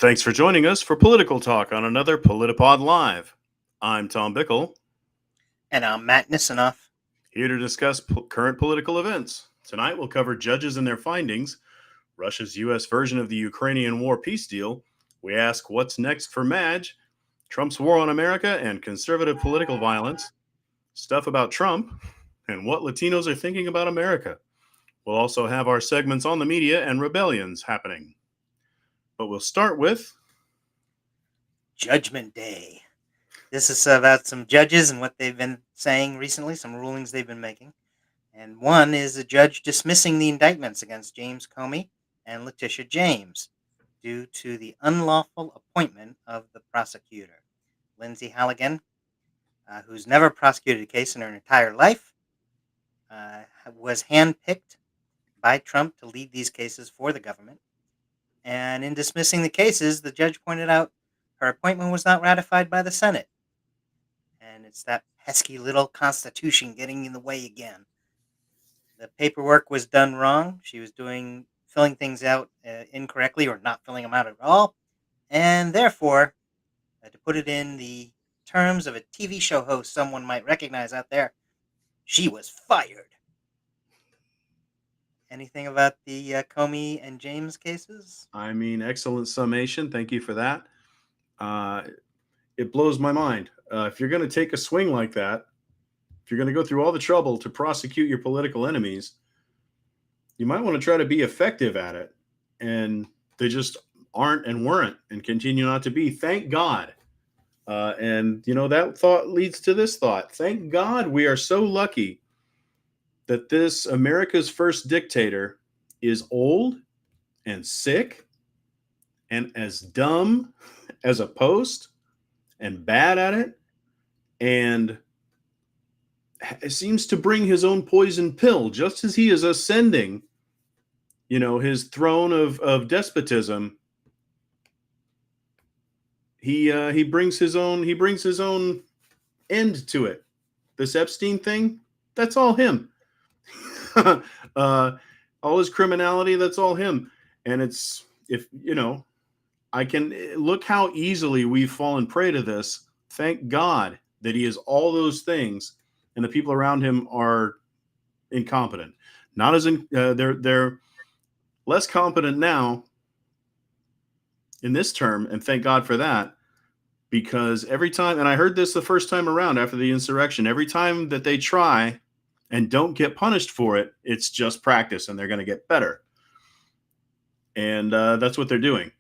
Thanks for joining us for Political Talk on another PolitiPod Live. I'm Tom Bickle, And I'm Matt Nisanoff. here to discuss current political events. Tonight we'll cover judges and their findings, Russia's U.S. version of the Ukrainian war peace deal. We ask what's next for Madge, Trump's war on America and conservative political violence, stuff about Trump, and what Latinos are thinking about America. We'll also have our segments on the media and rebellions happening. But we'll start with Judgment Day. This is about some judges and what they've been saying recently, some rulings they've been making. And one is a judge dismissing the indictments against James Comey and Letitia James due to the unlawful appointment of the prosecutor. Lindsay Halligan, who's never prosecuted a case in her entire life, was handpicked by Trump to lead these cases for the government. And in dismissing the cases, the judge pointed out her appointment was not ratified by the Senate. And it's that pesky little Constitution getting in the way again. The paperwork was done wrong. She was filling things out incorrectly or not filling them out at all. And therefore, to put it in the terms of a TV show host someone might recognize out there, she was fired. Anything about the Comey and James cases? excellent summation. Thank you for that. It blows my mind. If you're going to take a swing like that, if you're going to go through all the trouble to prosecute your political enemies, you might want to try to be effective at it. And they just aren't and weren't and continue not to be. Thank God. That thought leads to this thought. Thank God we are so lucky that this America's first dictator is old and sick and as dumb as a post and bad at it and seems to bring his own poison pill just as he is ascending, his throne of despotism. He brings his own end to it. This Epstein thing, that's all him. All his criminality, that's all him. And it's, if I can look how easily we've fallen prey to this. Thank God that he is all those things, and the people around him are incompetent. Not as they're less competent now in this term, and thank God for that. Because every time, and I heard this the first time around after the insurrection, every time that they try and don't get punished for it, it's just practice, and they're going to get better. And that's what they're doing.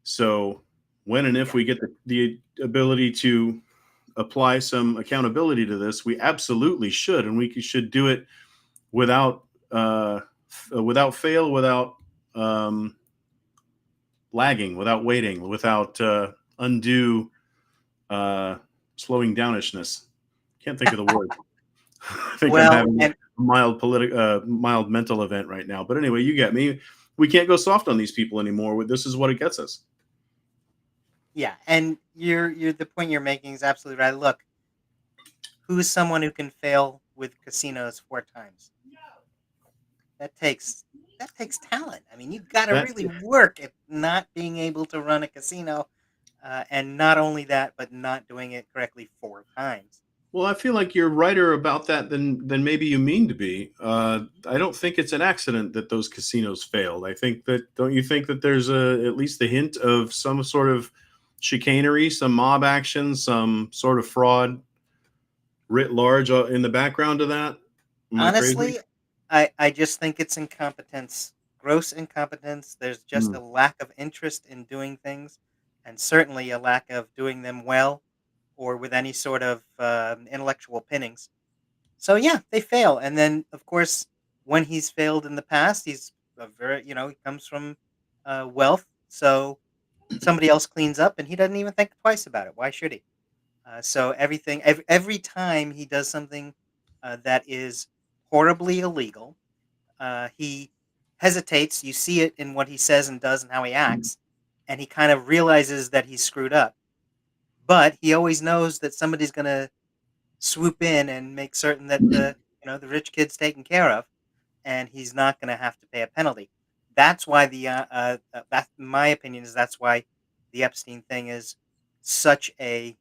So when and if we get the ability to apply some accountability to this, we absolutely should, and we should do it without fail, without lagging, without waiting, without undue slowing downishness. Can't think of the word. I think I'm having a mild mental event right now. But anyway, you get me. We can't go soft on these people anymore. This is what it gets us. Yeah, and you're the point you're making is absolutely right. Look, who's someone who can fail with casinos 4 times? That takes talent. I mean, you've got to really work at not being able to run a casino, and not only that, but not doing it correctly 4 times. Well, I feel like you're righter about that than maybe you mean to be. I don't think it's an accident that those casinos failed. I think that, don't you think that there's at least the hint of some sort of chicanery, some mob action, some sort of fraud writ large in the background of that? Honestly, I just think it's incompetence, gross incompetence. There's just a lack of interest in doing things, and certainly a lack of doing them well or with any sort of intellectual pinnings. So yeah, they fail, and then of course, when he's failed in the past, he's a very he comes from wealth, so somebody else cleans up, and he doesn't even think twice about it. Why should he? So every time he does something that is horribly illegal, he hesitates. You see it in what he says and does and how he acts, and he kind of realizes that he's screwed up. But he always knows that somebody's going to swoop in and make certain that the rich kid's taken care of, and he's not going to have to pay a penalty. That's why that's my opinion is that's why the Epstein thing is such a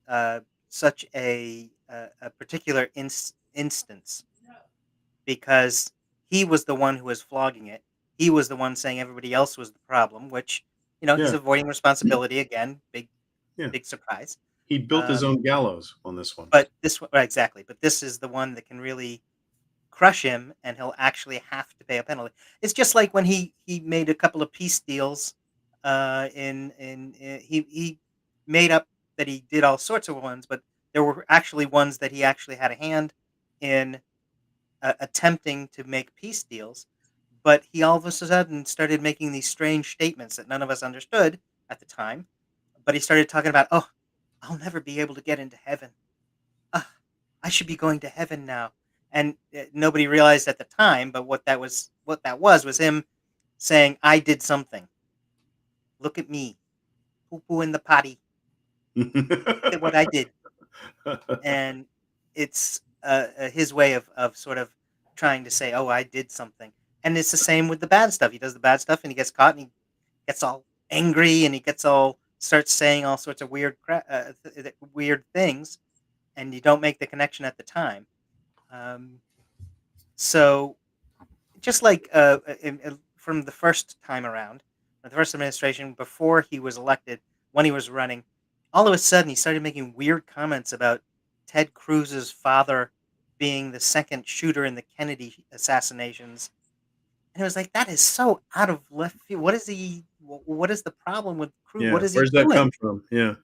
uh, a particular instance, because he was the one who was flogging it. He was the one saying everybody else was the problem, which, he's Yeah. avoiding responsibility again. Yeah. Big surprise. He built his Um, own gallows on this one. but this one, right, exactly. But this is the one that can really crush him, and he'll actually have to pay a penalty. It's just like when he made a couple of peace deals. He made up that he did all sorts of ones, but there were actually ones that he actually had a hand in attempting to make peace deals. But he all of a sudden started making these strange statements that none of us understood at the time. But he started talking about, oh, I'll never be able to get into heaven. Ah, I should be going to heaven now. And nobody realized at the time, but what that was him saying, I did something. Look at me, poo poo in the potty. Look at what I did. And it's his way of sort of trying to say, oh, I did something. And it's the same with the bad stuff. He does the bad stuff and he gets caught and he gets all angry and he gets all starts saying all sorts of weird things, and you don't make the connection at the time. Um, so just like from the first time around, the first administration before he was elected, when he was running, all of a sudden he started making weird comments about Ted Cruz's father being the second shooter in the Kennedy assassinations, and it was like, that is so out of left field. What is he? What is the problem with Cruz? What Yeah. is he Where's that doing? come from? Yeah.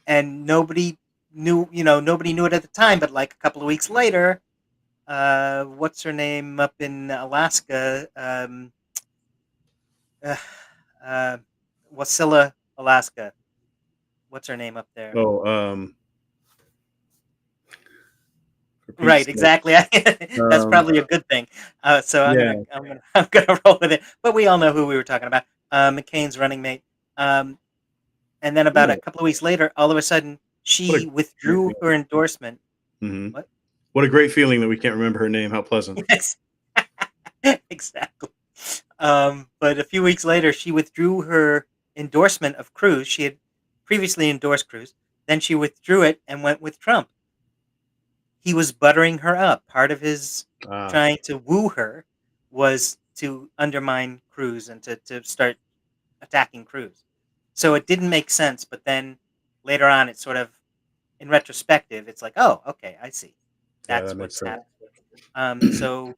And nobody knew. Nobody knew it at the time. But like a couple of weeks later, what's her name up in Alaska? Uh, uh, Wasilla, Alaska. What's her name up there? Oh, for Pete's Right, sake. exactly. That's Um, probably a good thing. So I'm yeah. gonna, I'm gonna, I'm gonna roll with it. But we all know who we were talking about. McCain's running mate. Um, and then about Yeah. a couple of weeks later, all of a sudden, What a she great withdrew her feeling. endorsement. Hmm. What? What a great feeling that we can't remember her name. How pleasant. Yes, exactly. But a few weeks later, she withdrew her endorsement of Cruz. She had previously endorsed Cruz. Then she withdrew it and went with Trump. He was buttering her up. Part of his Ah, trying to woo her was to undermine Cruz and to start attacking Cruz. So it didn't make sense. But then later on, it's sort of, in retrospective, it's like, oh, okay, I see. yeah, that That's makes what's sense. happening. So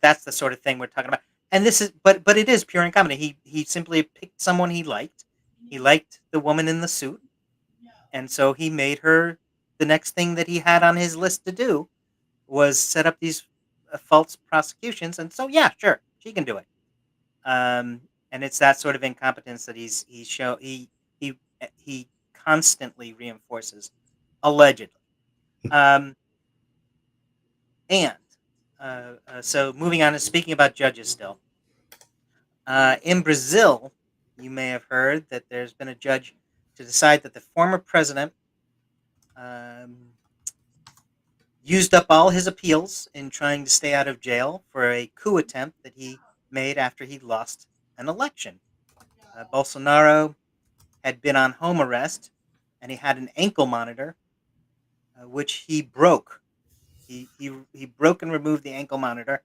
that's the sort of thing we're talking about. And this is, but it is pure in comedy. He simply picked someone he liked. He liked the woman in the suit, and so he made her the next thing that he had on his list to do was set up these false prosecutions. And so, yeah, sure, she can do it. Um, and it's that sort of incompetence that he he constantly reinforces, allegedly. Um, and so moving on and speaking about judges still. In Brazil, you may have heard that there's been a judge to decide that the former president um, used up all his appeals in trying to stay out of jail for a coup attempt that he made after he lost an election. Bolsonaro had been on home arrest, and he had an ankle monitor, which he broke. He broke and removed the ankle monitor.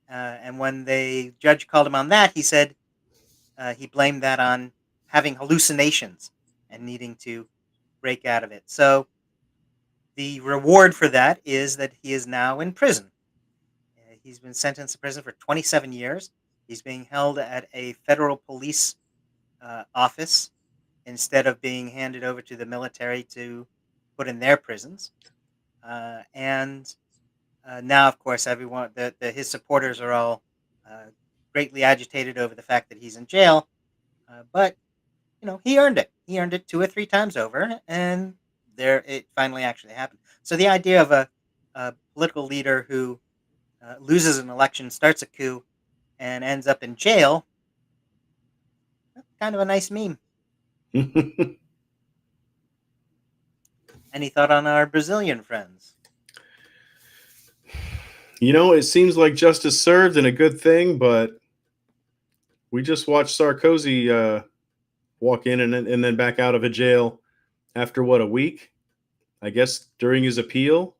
And when the judge called him on that, he said he blamed that on having hallucinations and needing to break out of it. So the reward for that is that he is now in prison. He's been sentenced to prison for 27 years. He's being held at a federal police office instead of being handed over to the military to put in their prisons. And now, of course, everyone, his supporters are all uh, greatly agitated over the fact that he's in jail. But he earned it. He earned it two or three times over, and there it finally actually happened. So the idea of a political leader who loses an election, starts a coup, and ends up in jail, kind of a nice meme. Any thought on our Brazilian friends? It seems like justice served and a good thing, but We just watched Sarkozy walk in and then back out of a jail after what, a week? I guess during his appeal.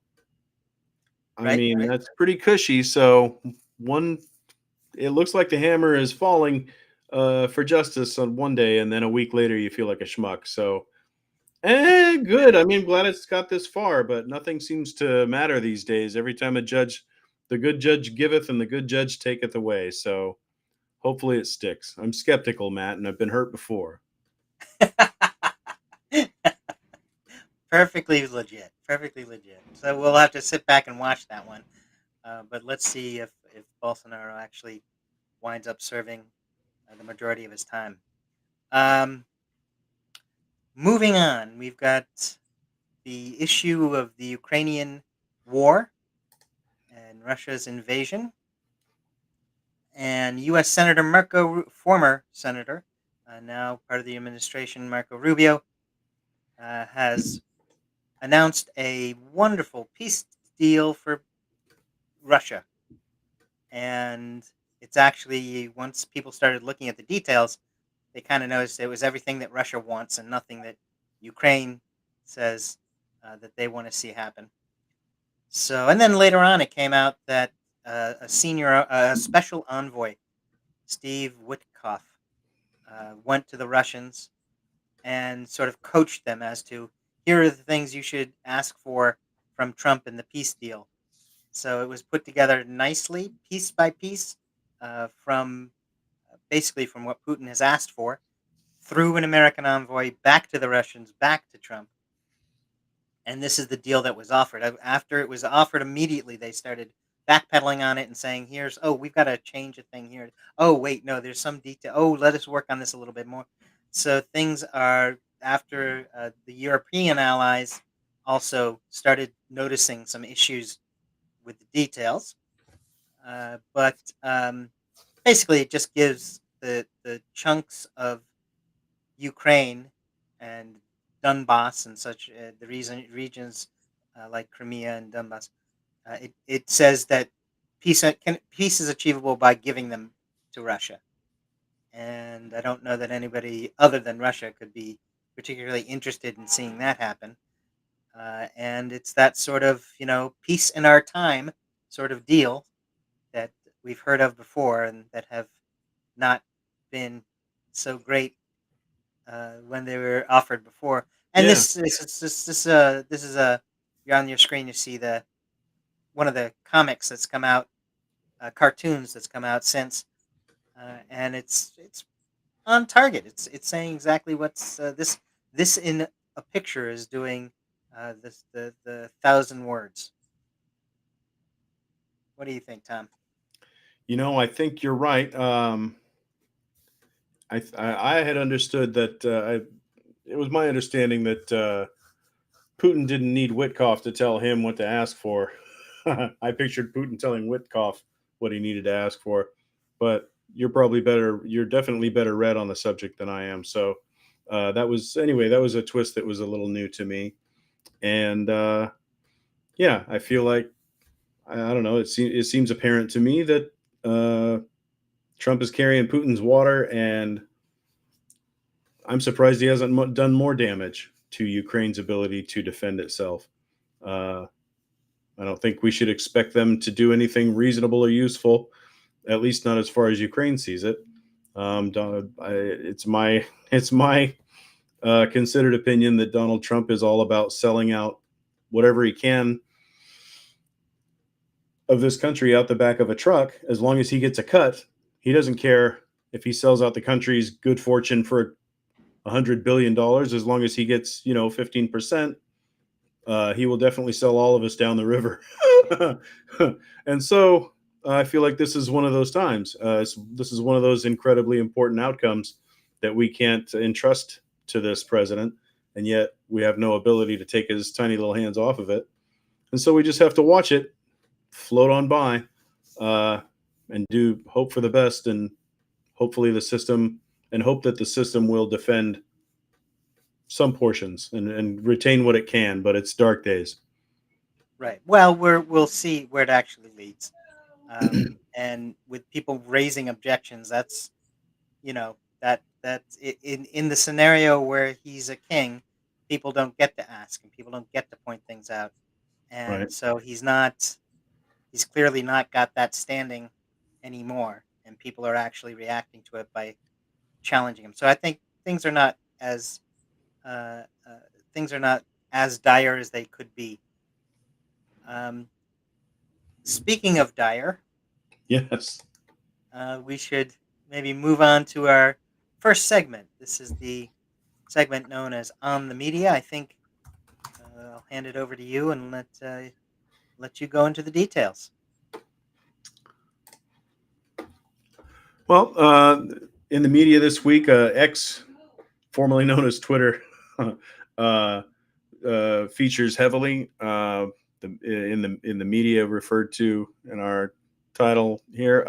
I Right, mean, right. that's pretty cushy. So one, it looks like the hammer is falling for justice on one day, and then a week later you feel like a schmuck. So, good. I mean, glad it's got this far, but nothing seems to matter these days. Every time a judge, the good judge giveth, and the good judge taketh away. So hopefully it sticks. I'm skeptical, Matt, and I've been hurt before. Perfectly legit. Perfectly legit. So we'll have to sit back and watch that one. But let's see if Bolsonaro actually winds up serving the majority of his time. Um, Moving on, we've got the issue of the Ukrainian war and Russia's invasion. And U.S. Senator former senator, now part of the administration, Marco Rubio, has announced a wonderful peace deal for Russia. And it's actually, once people started looking at the details, they kind of noticed it was everything that Russia wants and nothing that Ukraine says that they want to see happen. So, and then later on, it came out that special envoy, Steve Witkoff, went to the Russians and sort of coached them as to here are the things you should ask for from Trump in the peace deal. So it was put together nicely, piece by piece, from basically from what Putin has asked for, through an American envoy back to the Russians, back to Trump. And this is the deal that was offered. After it was offered immediately, they started backpedaling on it and saying, "Here's we've got to change a thing here. Oh, wait, no, there's some detail. Oh, let us work on this a little bit more." So things are after the European allies also started noticing some issues with the details, but basically it just gives the chunks of Ukraine and Donbass and such the regions like Crimea and Donbass. It says that peace is achievable by giving them to Russia, and I don't know that anybody other than Russia could be particularly interested in seeing that happen. And it's that sort of peace in our time sort of deal that we've heard of before and that have not been so great when they were offered before. And Yeah. this is a you're on your screen. You see the one of the comics that's come out, cartoons that's come out since, and it's on target. It's saying exactly what's this in a picture is doing. This the thousand words. What do you think, Tom? I think you're right. I had understood that it was my understanding that Putin didn't need Witkoff to tell him what to ask for. I pictured Putin telling Witkoff what he needed to ask for, but you're probably better. You're definitely better read on the subject than I am. So that was anyway. That was a twist that was a little new to me, and yeah, I feel like I don't know. It seems apparent to me that Trump is carrying Putin's water, and I'm surprised he hasn't done more damage to Ukraine's ability to defend itself. Uh, I don't think we should expect them to do anything reasonable or useful, at least not as far as Ukraine sees it. It's my considered opinion that Donald Trump is all about selling out whatever he can of this country out the back of a truck. As long as he gets a cut, he doesn't care if he sells out the country's good fortune for $100 billion. As long as he gets 15%, he will definitely sell all of us down the river. And so I feel like this is one of those times. This is one of those incredibly important outcomes that we can't entrust to this president, and yet we have no ability to take his tiny little hands off of it. And so we just have to watch it float on by, uh, and do hope for the best, and hopefully the system, and hope that the system will defend some portions and retain what it can. But it's dark days. Right. Well, we'll see where it actually leads. And with people raising objections, that's In the scenario where he's a king, people don't get to ask and people don't get to point things out, Right. and so he's clearly not got that standing anymore, and people are actually reacting to it by challenging him. So I think things are not as uh, uh, things are not as dire as they could be. Um, Speaking of dire, Yes. we should maybe move on to our first segment. This is the segment known as On the Media. I think I'll hand it over to you and let you go into the details. Well, in the media this week, X, formerly known as Twitter, uh, features heavily. In the media referred to in our title here.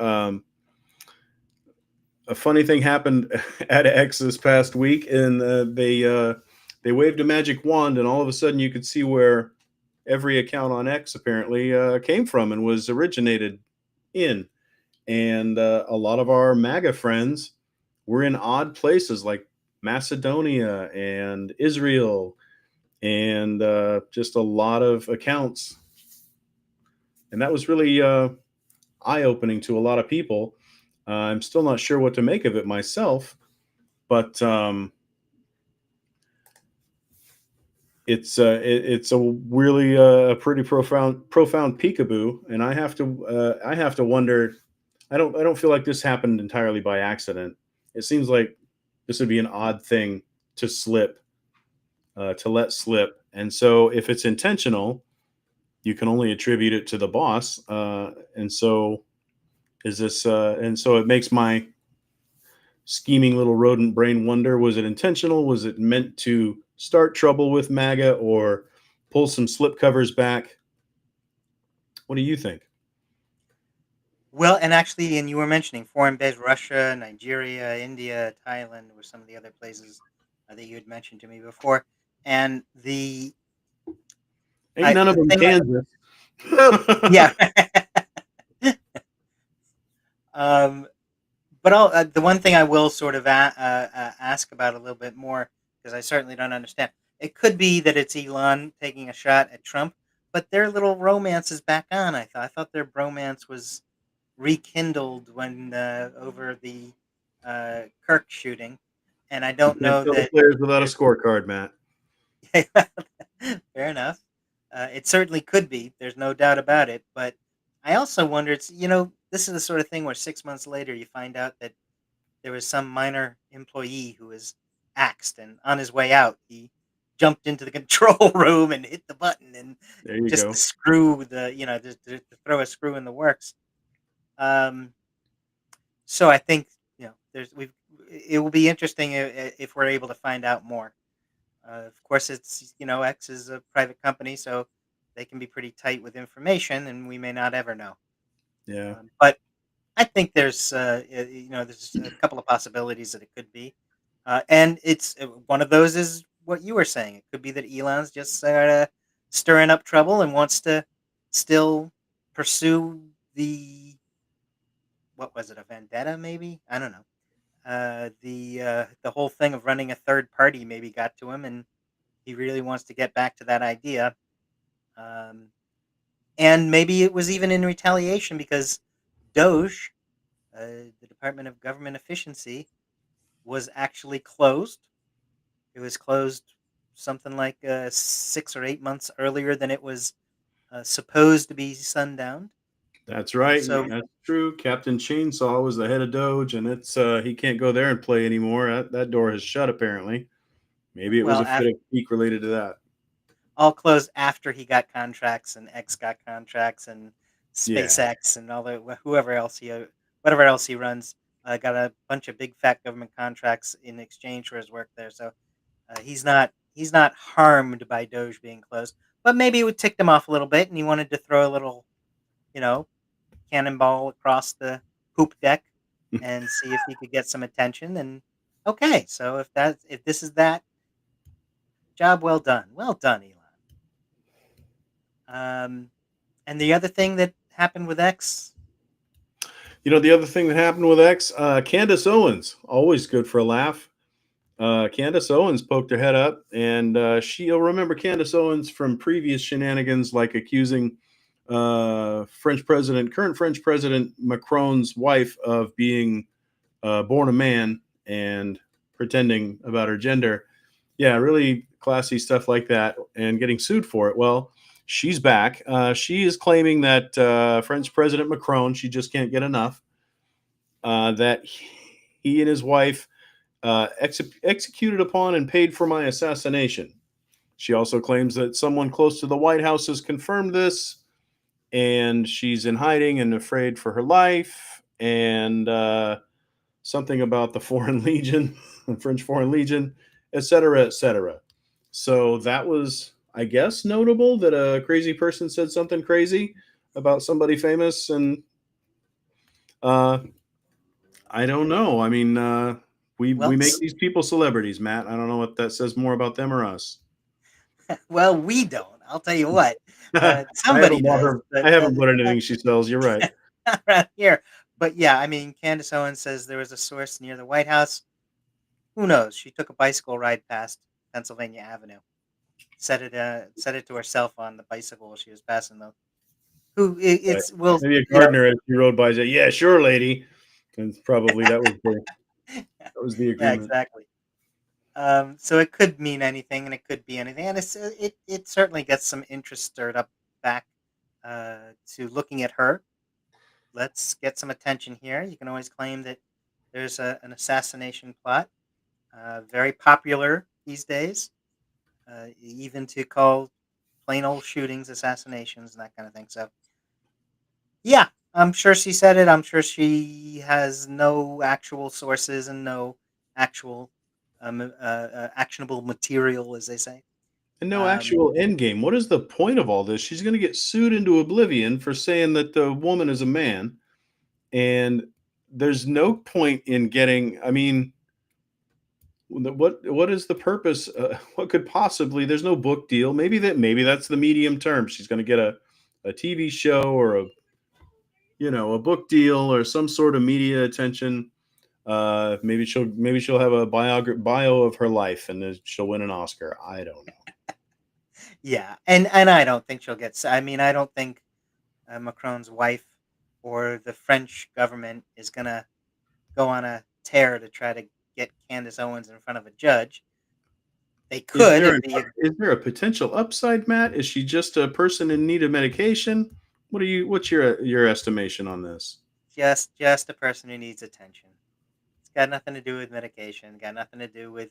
A funny thing happened at X this past week, and they waved a magic wand, and all of a sudden you could see where every account on X apparently came from and was originated in. And a lot of our MAGA friends were in odd places like Macedonia and Israel, and just a lot of accounts. And that was really eye opening to a lot of people. I'm still not sure what to make of it myself, but it's a really pretty profound peekaboo, and I have to wonder. I don't feel like this happened entirely by accident. It seems like this would be an odd thing to let slip, and so if it's intentional, you can only attribute it to the boss. And so it makes my scheming little rodent brain wonder: was it intentional? Was it meant to start trouble with MAGA or pull some slip covers back? What do you think? Well, and actually, and you were mentioning foreign based Russia, Nigeria, India, Thailand were some of the other places that you had mentioned to me before. And Ain't none of the them thing, Kansas. yeah. um, but the one thing I will sort of ask about a little bit more, because I certainly don't understand. It could be that it's Elon taking a shot at Trump, but their little romance is back on. I thought their bromance was rekindled when over the Kirk shooting, and I You don't can't know tell the that players without a there's scorecard, Matt. fair enough. It certainly could be. There's no doubt about it. But I also wonder. This is the sort of thing where 6 months later you find out that there was some minor employee who was axed, and on his way out, he jumped into the control room and hit the button, and There you just go. to screw to throw a screw in the works. Um, so I think there's we've it will be interesting if we're able to find out more. Of course, it's X is a private company, so they can be pretty tight with information, and we may not ever know. Yeah. But I think there's a couple of possibilities that it could be, and it's one of those is what you were saying. It could be that Elon's just stirring up trouble and wants to still pursue the what was it, a vendetta? Maybe, I don't know. The whole thing of running a third party maybe got to him, and he really wants to get back to that idea. Um, and maybe it was even in retaliation because Doge, the Department of Government Efficiency, was actually closed. It was closed something like 6 or 8 months earlier than it was supposed to be sundown. That's And right. so, That's true. Captain Chainsaw was the head of Doge, and it's he can't go there and play anymore. That door has shut apparently. Maybe it was well, a fit of pique related to that. all closed after he got contracts and X got contracts and Yeah, SpaceX and all the whoever else whatever else he runs got a bunch of big fat government contracts in exchange for his work there. So he's not harmed by Doge being closed, but maybe it would tick him off a little bit, and he wanted to throw a little you know cannonball across the poop deck and see if he could get some attention. And okay, so if this is that, job well done, Elon. Um, And the other thing that happened with X? The other thing that happened with X, Candace Owens, always good for a laugh. Candace Owens poked her head up, and you'll remember Candace Owens from previous shenanigans, like accusing current French President Macron's wife of being born a man and pretending about her gender. Yeah, really classy stuff like that, and getting sued for it. Well, she's back. She is claiming that French President Macron, she just can't get enough, that he and his wife executed upon and paid for my assassination. She also claims that someone close to the White House has confirmed this, and she's in hiding and afraid for her life, and something about the Foreign Legion, the French Foreign Legion, etc., etc. So that was, I guess, notable that a crazy person said something crazy about somebody famous, and uh, I don't know. I mean, we Well, make these people celebrities, Matt. I don't know what that says more about them or us. well, we don't. I'll tell you what. I Somebody haven't bought does, her. but I haven't bought anything she sells. You're right. not around here. But yeah, I mean, Candace Owens says there was a source near the White House. Who knows? She took a bicycle ride past Pennsylvania Avenue. Said it to herself on the bicycle while she was passing them. Right. It's will Maybe a you know gardener as she rode by said, "Yeah, sure, lady." And probably that was the yeah, agreement. exactly. So it could mean anything, and it could be anything, and it certainly gets some interest stirred up back to looking at her. Let's get some attention here. You can always claim that there's an assassination plot, very popular these days, even to call plain old shootings assassinations and that kind of thing. So yeah, I'm sure she said it. I'm sure she has no actual sources and no actual actionable material, as they say. And no Um, actual end game. What is the point of all this? She's going to get sued into oblivion for saying that the woman is a man, and there's no point in getting. I mean, what is the purpose? What could possibly? There's no book deal. Maybe that's the medium term. She's going to get a TV show or a book deal or some sort of media attention. Maybe she'll have a bio of her life, and then she'll win an Oscar. I don't know. yeah, and I don't think she'll get. I mean, I don't think Macron's wife or the French government is gonna go on a tear to try to get Candace Owens in front of a judge. They Is could. there It'd an be is there a potential upside, Matt? Is she just a person in need of medication? What's your estimation on this? just a person who needs attention. It's got nothing to do with medication. Got nothing to do with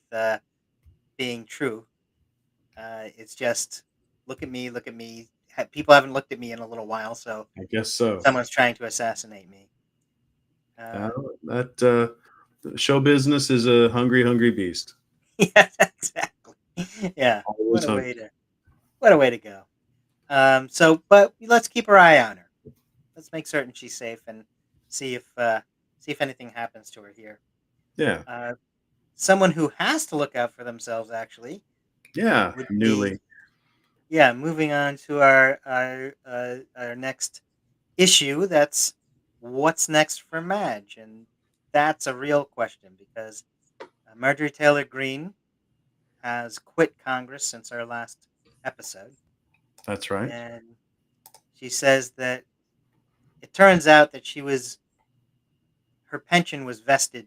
being true. It's just look at me, look at me. People haven't looked at me in a little while, so I guess so. someone's trying to assassinate me. Uh, Um, that show business is a hungry, hungry beast. yeah, exactly. Yeah, Always hungry. what a way to go. But let's keep our eye on her. Let's make certain she's safe and see if anything happens to her here. Yeah, Uh, Someone who has to look out for themselves actually yeah. would be Newly. yeah. Moving on to our next issue. That's what's next for Madge, and that's a real question because Marjorie Taylor Greene has quit Congress since our last episode, That's right. and she says that it turns out that her pension was vested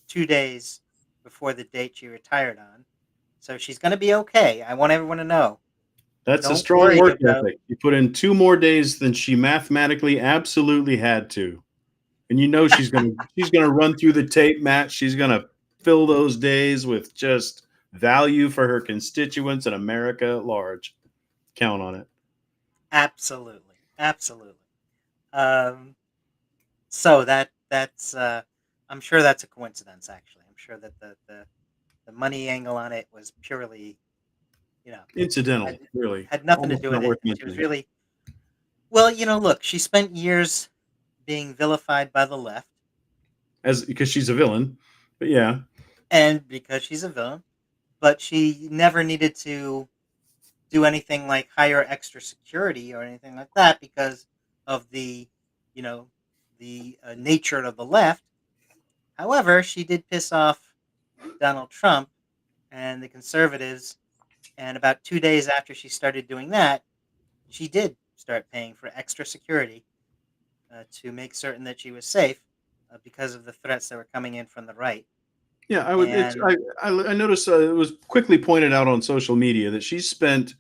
2 days before the date she retired on, so she's going to be okay. I want everyone to know. That's a Don't strong worry work about ethic. You put in 2 more days than she mathematically absolutely had to. And she's gonna run through the tape, Matt. She's gonna fill those days with just value for her constituents and America at large. Count on it. absolutely, absolutely. Um, so that's I'm sure that's a coincidence. Actually, I'm sure that the money angle on it was purely, you know, had, Incidental, really. had nothing to Almost do not with it. worth She was mentioning. really well. Look, she spent years being vilified by the left, As because she's a villain. But yeah, and because she's a villain, but she never needed to do anything like hire extra security or anything like that because of you know, the nature of the left. However, she did piss off Donald Trump and the conservatives. And about 2 days after she started doing that, she did start paying for extra security to make certain that she was safe because of the threats that were coming in from the right. Yeah, I would. It's And I noticed it was quickly pointed out on social media that she's spent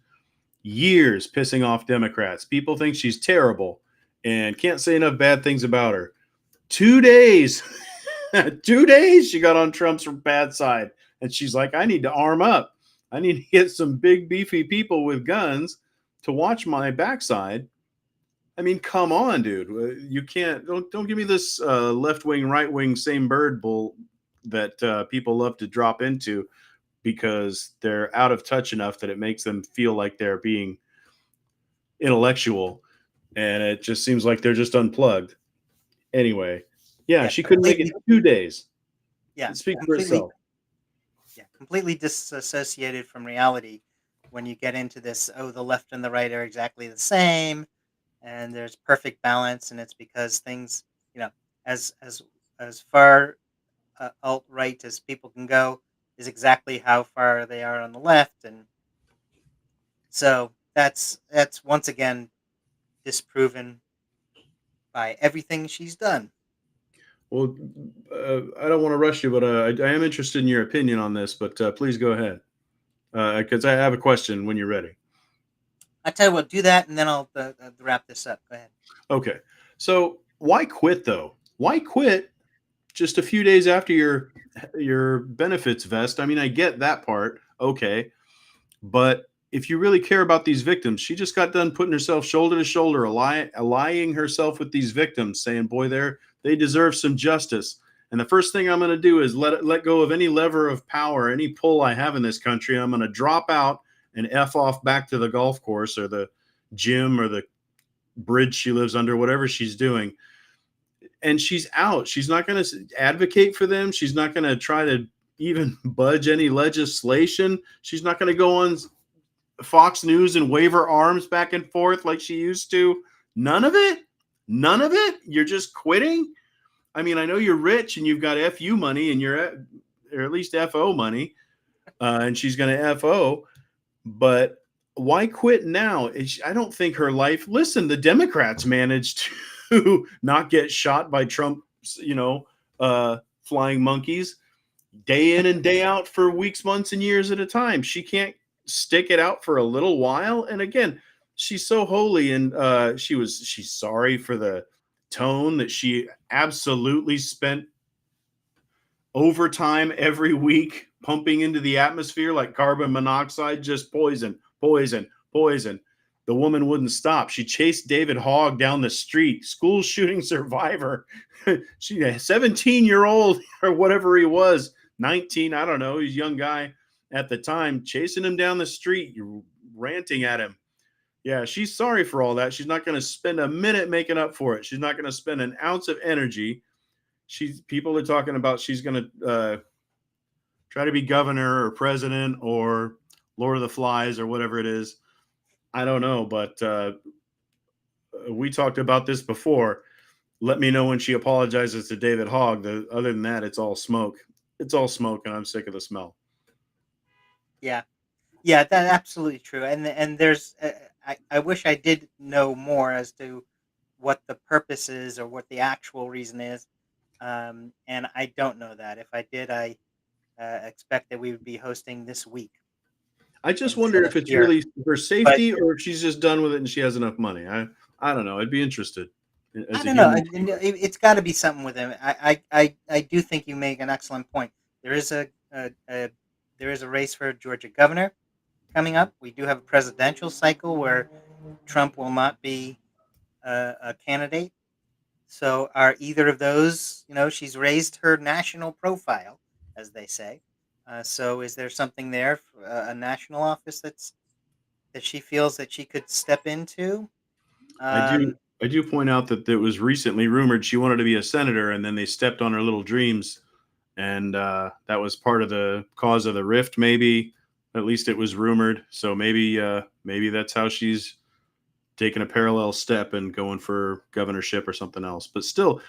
years pissing off Democrats. People think she's terrible and can't say enough bad things about her. 2 days, 2 days, she got on Trump's bad side, and she's like, "I need to arm up. I need to get some big beefy people with guns to watch my backside." I mean, come on, dude. You can't don't give me this left wing, right wing, same bird bull that people love to drop into because they're out of touch enough that it makes them feel like they're being intellectual, and it just seems like they're just unplugged. Anyway, yeah, yeah, she couldn't make it completely, 2 days. yeah, It speaks for completely, itself. yeah, completely disassociated from reality when you get into this. Oh, the left and the right are exactly the same, and there's perfect balance, and it's because things, you know, as as as far alt right as people can go is exactly how far they are on the left, and so that's once again disproven by everything she's done. Well, I don't want to rush you, but I am interested in your opinion on this. But please go ahead, because I have a question when you're ready. I tell you what, do that, and then I'll wrap this up. Go ahead. Okay, so why quit though? Why quit just a few days after your benefits vest? I mean, I get that part. Okay, but if you really care about these victims, she just got done putting herself shoulder to shoulder, allying herself with these victims, saying, "Boy, they deserve some justice." And the first thing I'm going to do is let go of any lever of power, any pull I have in this country. I'm going to drop out and f off back to the golf course or the gym or the bridge she lives under, whatever she's doing. And she's out. She's not going to advocate for them. She's not going to try to even budge any legislation. She's not going to go on Fox News and wave her arms back and forth like she used to. None of it. None of it. You're just quitting. I mean, I know you're rich and you've got FU money and or at least FO money, and she's going to FO. But why quit now? I don't think her life. Listen, the Democrats managed to not get shot by Trump's, flying monkeys day in and day out for weeks, months, and years at a time. She can't stick it out for a little while. And again, she's so holy, and she's sorry for the tone that she absolutely spent overtime every week pumping into the atmosphere like carbon monoxide, just poison, poison, poison. The woman wouldn't stop. She chased David Hogg down the street, school shooting survivor. She a 17-year-old or whatever he was, 19, I don't know, he's a young guy at the time, chasing him down the street, ranting at him. Yeah, she's sorry for all that. She's not going to spend a minute making up for it. She's not going to spend an ounce of energy. People are talking about she's going to try to be governor or president or Lord of the Flies or whatever it is. I don't know, but we talked about this before. Let me know when she apologizes to David Hogg. Other than that, it's all smoke. It's all smoke, and I'm sick of the smell. Yeah, yeah, that's absolutely true. And there's, I wish I did know more as to what the purpose is or what the actual reason is. And I don't know that. If I did, I expect that we would be hosting this week I just wonder instead if of it's here. really her But safety or if she's just done with it and she has enough money. I don't know. I'd be interested I as a don't know. human. It's got to be something with him. I do think you make an excellent point. There is there is a race for Georgia governor coming up. We do have a presidential cycle where Trump will not be a candidate. So are either of those? You know, she's raised her national profile, as they say. So is there something there, a national office that she feels that she could step into? I do Um, I do point out that it was recently rumored she wanted to be a senator, and then they stepped on her little dreams, and that was part of the cause of the rift. Maybe at least it was rumored. So maybe that's how she's taking a parallel step and going for governorship or something else. But still,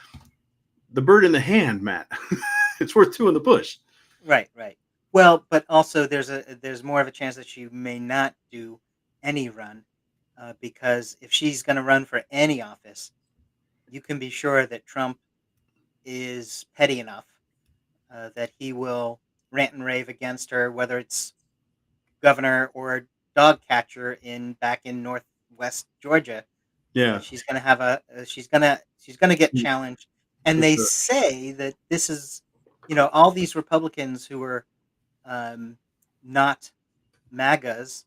the bird in the hand, Matt. It's worth two in the bush. Right, right. Well, but also there's more of a chance that she may not do any run, because if she's going to run for any office, you can be sure that Trump is petty enough that he will rant and rave against her, whether it's governor or dog catcher in back in Northwest Georgia. Yeah, She's going to have she's going to get challenged, and it's they a say that this is, all these Republicans who are um, not MAGAs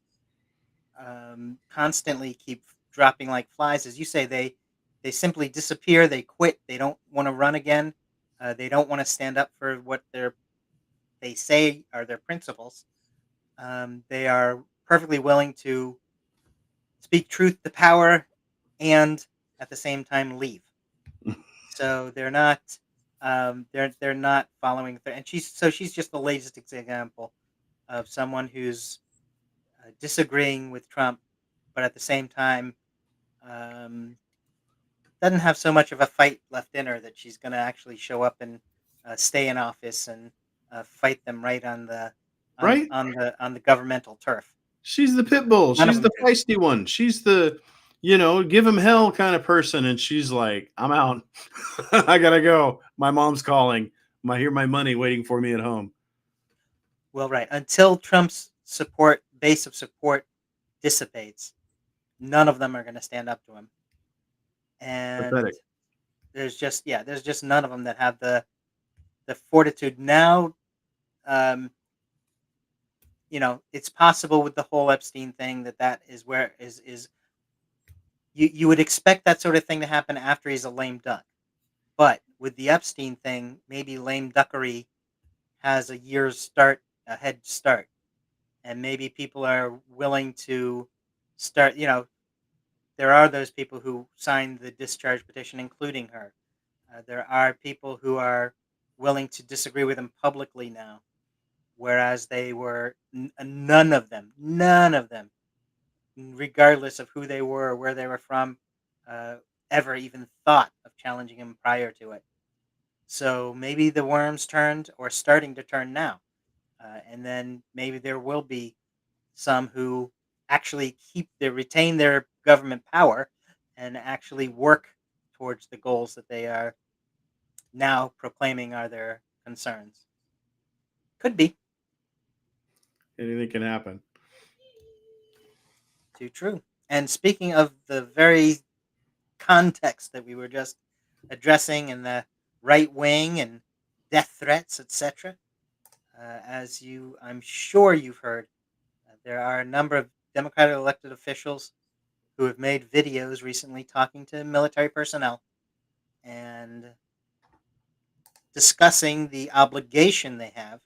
constantly keep dropping like flies, as you say. They simply disappear. They quit. They don't want to run again. They don't want to stand up for what they say are their principles. They are perfectly willing to speak truth to power and at the same time leave. So they're not following. And she's just the latest example of someone who's disagreeing with Trump, but at the same time um, doesn't have so much of a fight left in her that she's going to actually show up and stay in office and fight them right on the right. on the governmental turf. She's the pit bull. None of She's them the do. feisty one. She's the, give him hell kind of person. And she's like, I'm out. I gotta go. My mom's calling. I hear my money waiting for me at home. Well, right. Until Trump's base of support dissipates, none of them are going to stand up to him. And Pathetic. there's just none of them that have the fortitude now. Um, it's possible with the whole Epstein thing that is where is you would expect that sort of thing to happen after he's a lame duck. But with the Epstein thing, maybe lame duckery has a head start, and maybe people are willing to start. There are those people who signed the discharge petition, including her. There are people who are willing to disagree with him publicly now, whereas they were none of them, regardless of who they were or where they were from, uh, ever even thought of challenging him prior to it. So maybe the worms turned or starting to turn now. And then maybe there will be some who actually retain their government power and actually work towards the goals that they are now proclaiming are their concerns. Could be Anything can happen. too true. And speaking of the very context that we were just addressing and the right wing and death threats, etc., I'm sure you've heard, there are a number of Democratic elected officials who have made videos recently talking to military personnel and discussing the obligation they have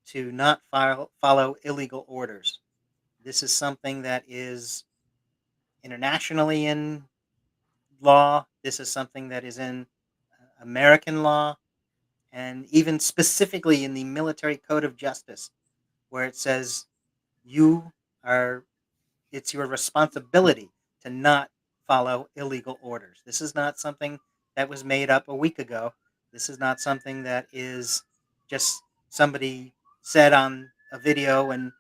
to not follow illegal orders. This is something that is internationally in law. This is something that is in American law, and even specifically in the Military Code of Justice, where it says you are it's your responsibility to not follow illegal orders. This is not something that was made up a week ago. This is not something that is just somebody said on a video and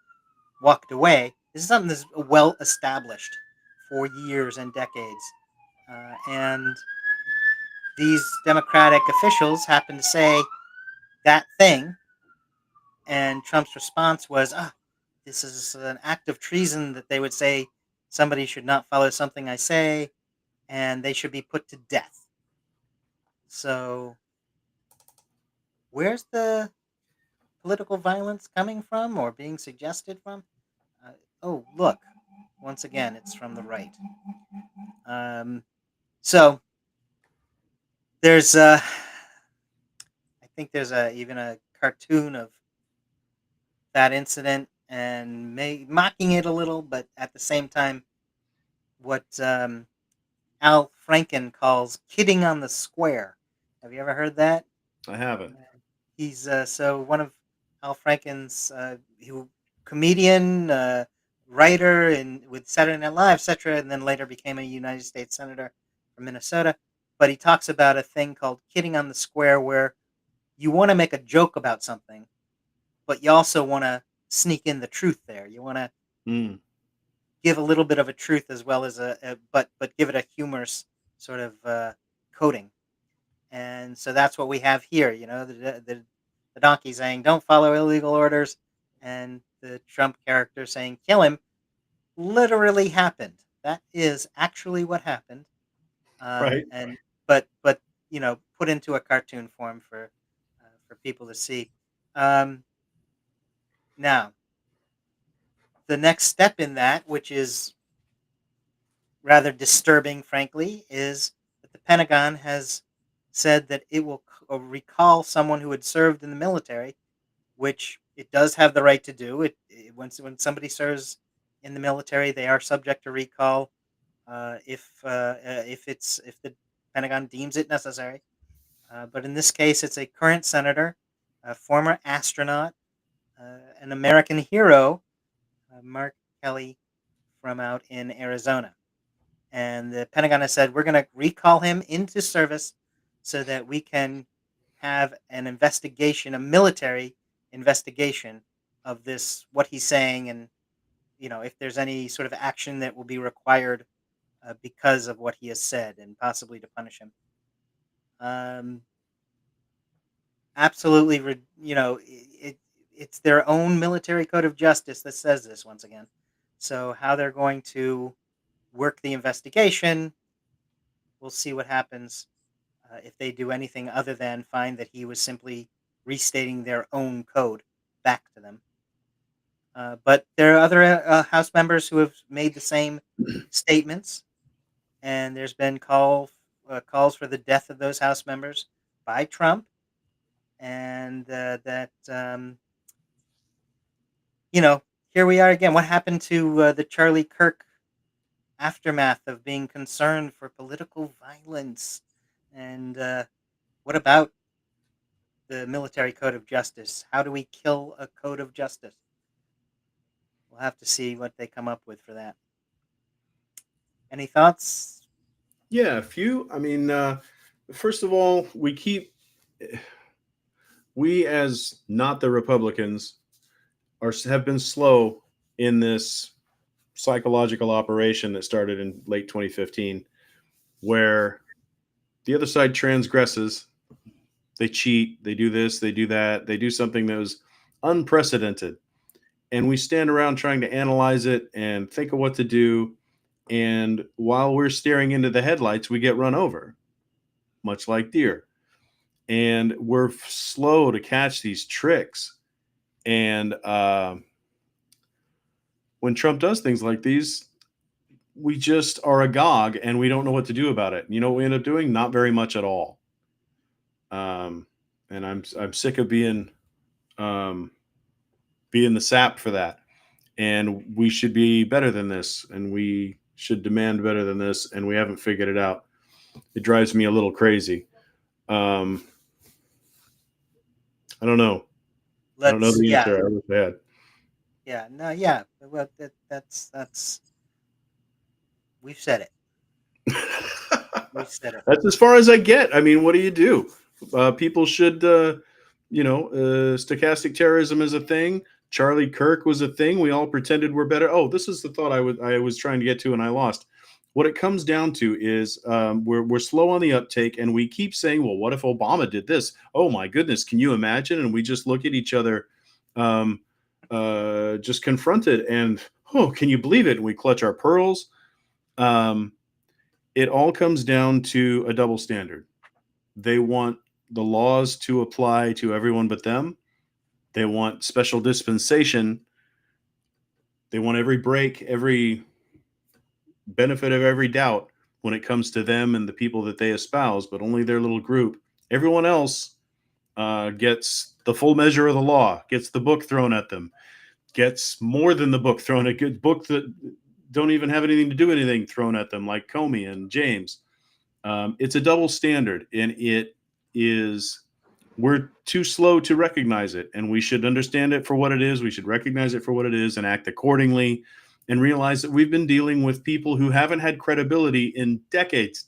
walked away. This is something that's well established for years and decades. And these Democratic officials happen to say that thing, and Trump's response was, this is an act of treason that they would say somebody should not follow something I say, and they should be put to death. So, where's the political violence coming from or being suggested from? Uh, oh, look, once again, it's from the right. Um, so, there's, I think there's even a cartoon of that incident and mocking it a little, but at the same time, what Al Franken calls "kidding on the square." Have you ever heard that? I haven't. He's so one of Al Franken's comedian, writer and with Saturday Night Live, etc., and then later became a United States senator from Minnesota. But he talks about a thing called kidding on the square, where you want to make a joke about something, but you also want to sneak in the truth there. You want to Mm, give a little bit of a truth as well as but give it a humorous sort of coating. And so that's what we have here. The donkey saying, "Don't follow illegal orders," and the Trump character saying, "Kill him." Literally happened. That is actually what happened. right. And but put into a cartoon form for people to see. Um, Now, the next step in that, which is rather disturbing, frankly, is that the Pentagon has said that it will recall someone who had served in the military, which it does have the right to do. When somebody serves in the military, they are subject to recall if the Pentagon deems it necessary. But in this case, it's a current senator, a former astronaut, an American hero, Mark Kelly from out in Arizona. And the Pentagon has said we're going to recall him into service so that we can have an investigation, a military investigation of this, what he's saying, and if there's any sort of action that will be required because of what he has said, and possibly to punish him. Um, Absolutely, it's their own military code of justice that says this once again. So how they're going to work the investigation, we'll see what happens if they do anything other than find that he was simply restating their own code back to them. But there are other House members who have made the same statements, and there's been calls for the death of those House members by Trump, and that here we are again. What happened to the Charlie Kirk aftermath of being concerned for political violence? And what about the military code of justice? How do we kill a code of justice? We'll have to see what they come up with for that. Any thoughts? Yeah, a few. I mean, first of all, we as not the Republicans have been slow in this psychological operation that started in late 2015, where the other side transgresses, they cheat, they do this, they do that, they do something that was unprecedented, and we stand around trying to analyze it and think of what to do. And while we're staring into the headlights, we get run over, much like deer. And we're slow to catch these tricks. And when Trump does things like these, we just are agog and we don't know what to do about it. You know what we end up doing? Not very much at all. Um, and I'm sick of um, being the sap for that. And we should be better than this, and we should demand better than this, and we haven't figured it out. It drives me a little crazy. Um, I don't know. I don't know Let's the Yeah, answer. I wish I had. yeah, no, yeah. Well, that's we've said it. We've said it. That's as far as I get. I mean, what do you do? People should, stochastic terrorism is a thing. Charlie Kirk was a thing. We all pretended we're better. Oh, this is the thought I was trying to get to, and I lost. What it comes down to is we're slow on the uptake, and we keep saying, "Well, what if Obama did this? Oh my goodness, can you imagine?" And we just look at each other, um, just confronted, and oh, can you believe it? And we clutch our pearls. Um, it all comes down to a double standard. They want the laws to apply to everyone but them. They want special dispensation. They want every break, every benefit of every doubt when it comes to them and the people that they espouse, but only their little group. Everyone else gets the full measure of the law, gets the book thrown at them, gets more than the book thrown at good book that don't even have anything to do with anything thrown at them, like Comey and James. It's a double standard, and it is we're too slow to recognize it, and we should understand it for what it is. We should recognize it for what it is and act accordingly. and realize that we've been dealing with people who haven't had credibility in decades.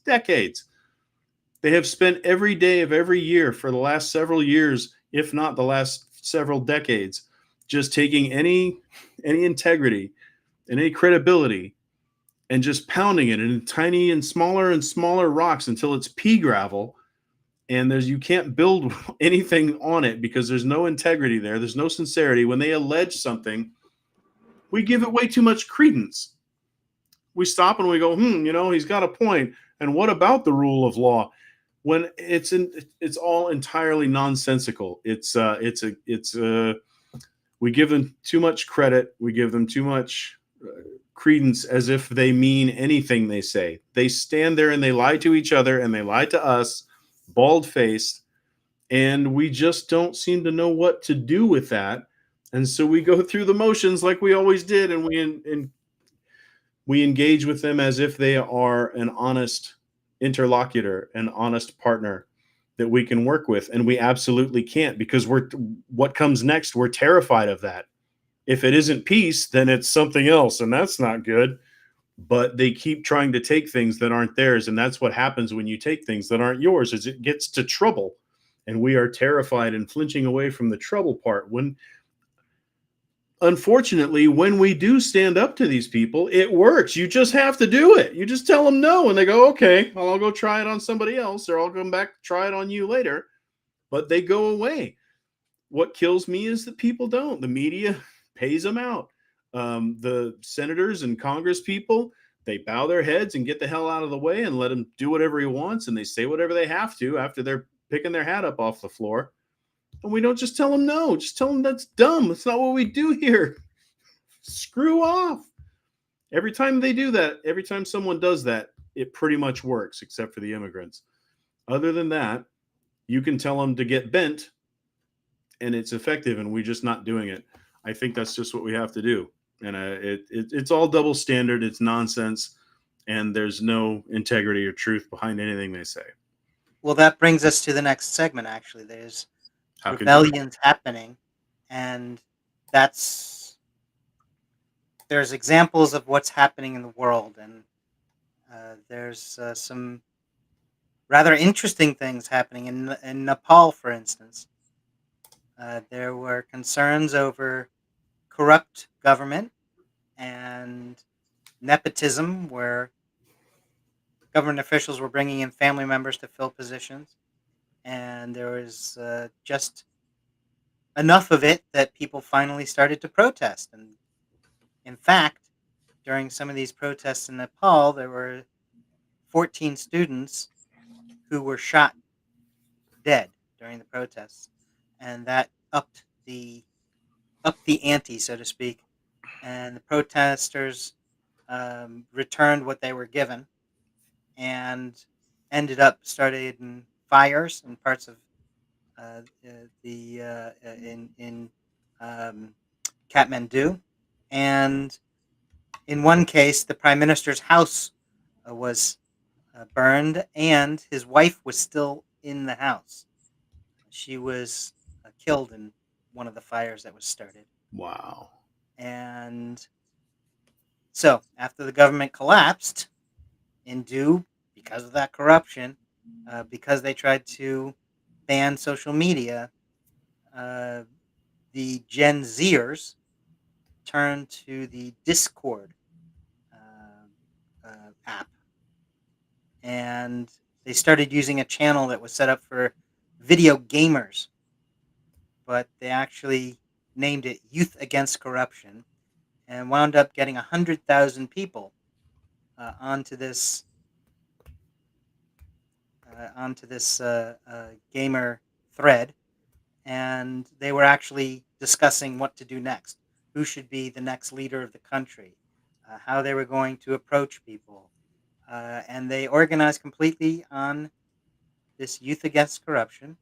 They have spent every day of every year for the last several years, if not the last several decades, just taking any integrity and any credibility and just pounding it in tiny and smaller rocks until it's pea gravel, and you can't build anything on it because there's no integrity there, there's no sincerity. When they allege something, we give it way too much credence. We stop and we go, he's got a point. And what about the rule of law? When it's all entirely nonsensical. We give them too much credit. We give them too much credence, as if they mean anything they say. They stand there and they lie to each other and they lie to us, bald faced, and we just don't seem to know what to do with that. And so we go through the motions like we always did, and we engage with them as if they are an honest interlocutor, an honest partner that we can work with, and we absolutely can't, because what comes next, we're terrified of that. If it isn't peace, then it's something else, and that's not good. But they keep trying to take things that aren't theirs, and that's what happens when you take things that aren't yours, is it gets to trouble. And we are terrified and flinching away from the trouble part. When unfortunately, when we do stand up to these people, it works. You just have to do it. You just tell them no, and they go, okay, well, I'll go try it on somebody else, or I'll come back, try it on you later. But they go away. What kills me is that people don't. The media pays them out. The senators and Congress people, they bow their heads and get the hell out of the way and let him do whatever he wants, and they say whatever they have to after they're picking their hat up off the floor. And we don't just tell them no, just tell them that's dumb. That's not what we do here. Screw off. Every time they do that, every time someone does that, it pretty much works, except for the immigrants. Other than that, you can tell them to get bent and it's effective, and we're just not doing it. I think that's just what we have to do. And it's all double standard. It's nonsense. And there's no integrity or truth behind anything they say. Well, that brings us to the next segment. Actually, there's How could you? rebellions happening, and that's there's examples of what's happening in the world, and there's some rather interesting things happening in Nepal, for instance. There were concerns over corrupt government and nepotism, where government officials were bringing in family members to fill positions, and there was just enough of it that people finally started to protest. And in fact, during some of these protests in Nepal, there were 14 students who were shot dead during the protests, and that upped the ante, so to speak. And the protesters returned what they were given, and ended up starting fires in parts of the in um, Kathmandu, and in one case, the prime minister's house was burned, and his wife was still in the house. She was killed in one of the fires that was started. Wow. And so, after the government collapsed, in due because of that corruption, because they tried to ban social media, uh, the Gen Zers turned to the Discord app, and they started using a channel that was set up for video gamers, but they actually named it Youth Against Corruption, and wound up getting 100,000 people onto this gamer thread, and they were actually discussing what to do next, who should be the next leader of the country, how they were going to approach people, and they organized completely on this Youth Against Corruption,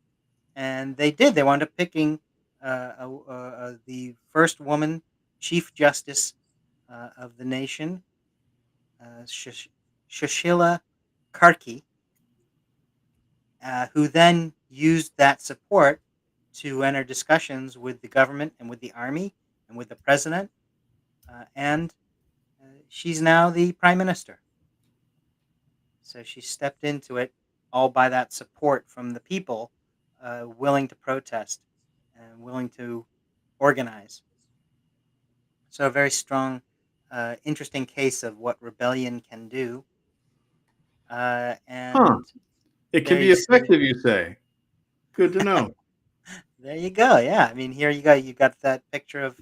and they did. They wound up picking the first woman chief justice of the nation, Shashila Karki, who then used that support to enter discussions with the government and with the army and with the president, and she's now the prime minister. So she stepped into it all by that support from the people, willing to protest and willing to organize. So a very strong, interesting case of what rebellion can do. Huh. And It can there be you see. effective, you say. Good to know. There you go. Yeah, I mean, here you go. You got that picture of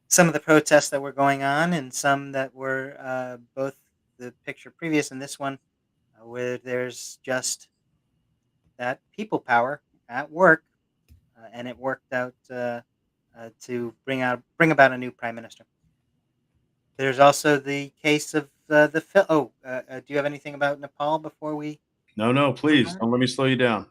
some of the protests that were going on, and some that were both the picture previous and this one, where there's just that people power at work, and it worked out to bring about a new prime minister. There's also the case of do you have anything about Nepal before we No, no, move please on? don't let me slow you down.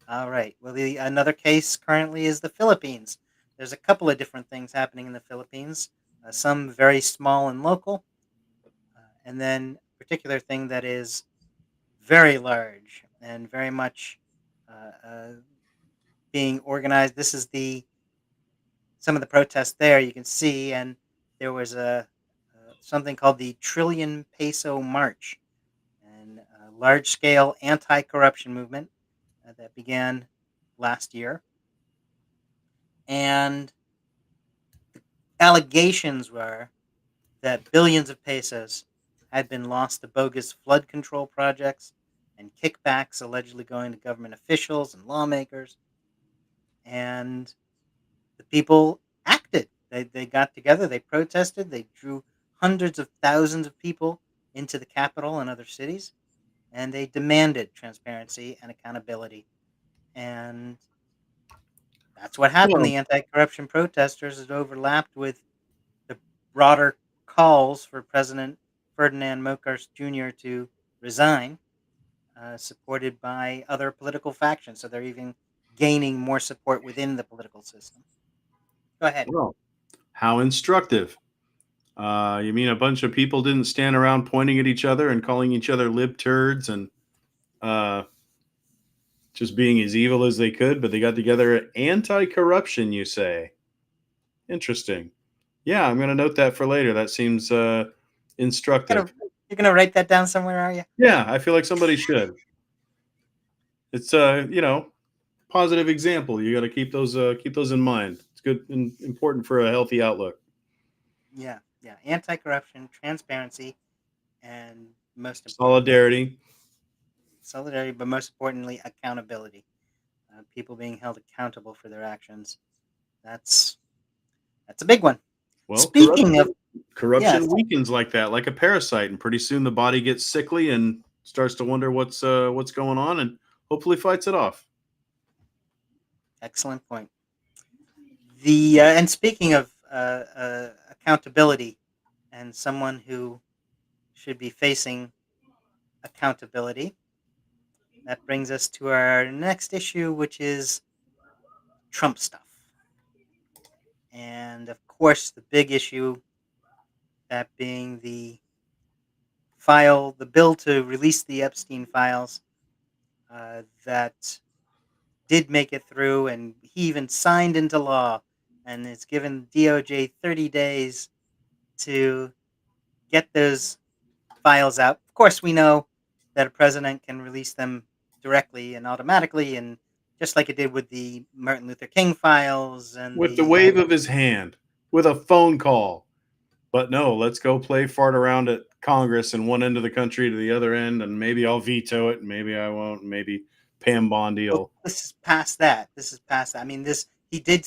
All right. Well, the another case currently is the Philippines. There's a couple of different things happening in the Philippines. Some very small and local, and then a particular thing that is very large and very much being organized. This is the some of the protests there you can see, and there was a something called the Trillion Peso March, and a large scale anti corruption movement that began last year. And allegations were that billions of pesos had been lost to bogus flood control projects and kickbacks allegedly going to government officials and lawmakers. And the people acted. They got together, they protested, they drew hundreds of thousands of people into the capital and other cities, and they demanded transparency and accountability. And that's what happened. Well, The anti corruption protesters had overlapped with the broader calls for President Ferdinand Marcos Jr. to resign, supported by other political factions. So they're even gaining more support within the political system. Go ahead. well, how instructive. You mean a bunch of people didn't stand around pointing at each other and calling each other lib turds and uh, just being as evil as they could, but they got together anti corruption, you say? Interesting. Yeah, I'm going to note that for later. That seems instructive. You're gonna write that down somewhere, are you? Yeah, I feel like somebody should. It's positive example. You got to keep those in mind. It's good and important for a healthy outlook. Yeah, yeah. Anti-corruption, transparency, and most importantly, Solidarity. solidarity. But most importantly, accountability. People being held accountable for their actions. That's that's a big one. Well, Speaking of corruption yes, weakens like that, like a parasite, and pretty soon the body gets sickly and starts to wonder what's going on, and hopefully fights it off. excellent point. The and speaking of accountability and someone who should be facing accountability, that brings us to our next issue, which is Trump stuff. And of course, the big issue that being the bill to release the Epstein files that did make it through, and he even signed into law, and it's given DOJ 30 days to get those files out. Of course, we know that a president can release them directly and automatically, and just like it did with the Martin Luther King files and With the the wave of his hand, with a phone call. But no, let's go play fart around at Congress and one end of the country to the other end, and maybe I'll veto it, and maybe I won't, and maybe Pam well, Bondi'll. this is past that. This is past that. I mean, this he did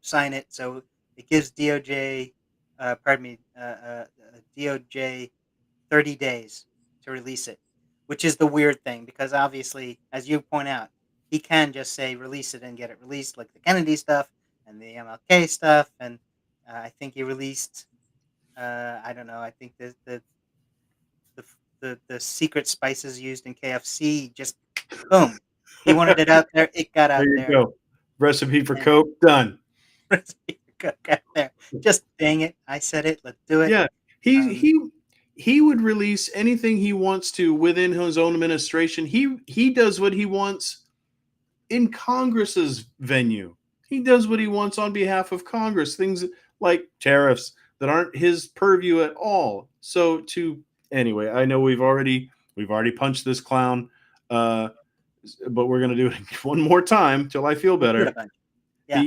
sign it, so it gives DOJ, pardon me, DOJ 30 days to release it, which is the weird thing because obviously, as you point out, he can just say release it and get it released, like the Kennedy stuff and the MLK stuff, and I think he released. I don't know. I think the the secret spices used in KFC just boom. He wanted it out there. It got There out you there. go. Recipe for And Coke done. got there. Just dang it! I said it. Let's do it. Yeah, he Um, he he would release anything he wants to within his own administration. He does what he wants in Congress's venue. He does what he wants on behalf of Congress. Things like tariffs, that aren't his purview at all. So to anyway, I know we've already punched this clown, uh, but we're gonna do it one more time till I feel Let's do it a better. bunch. Yeah.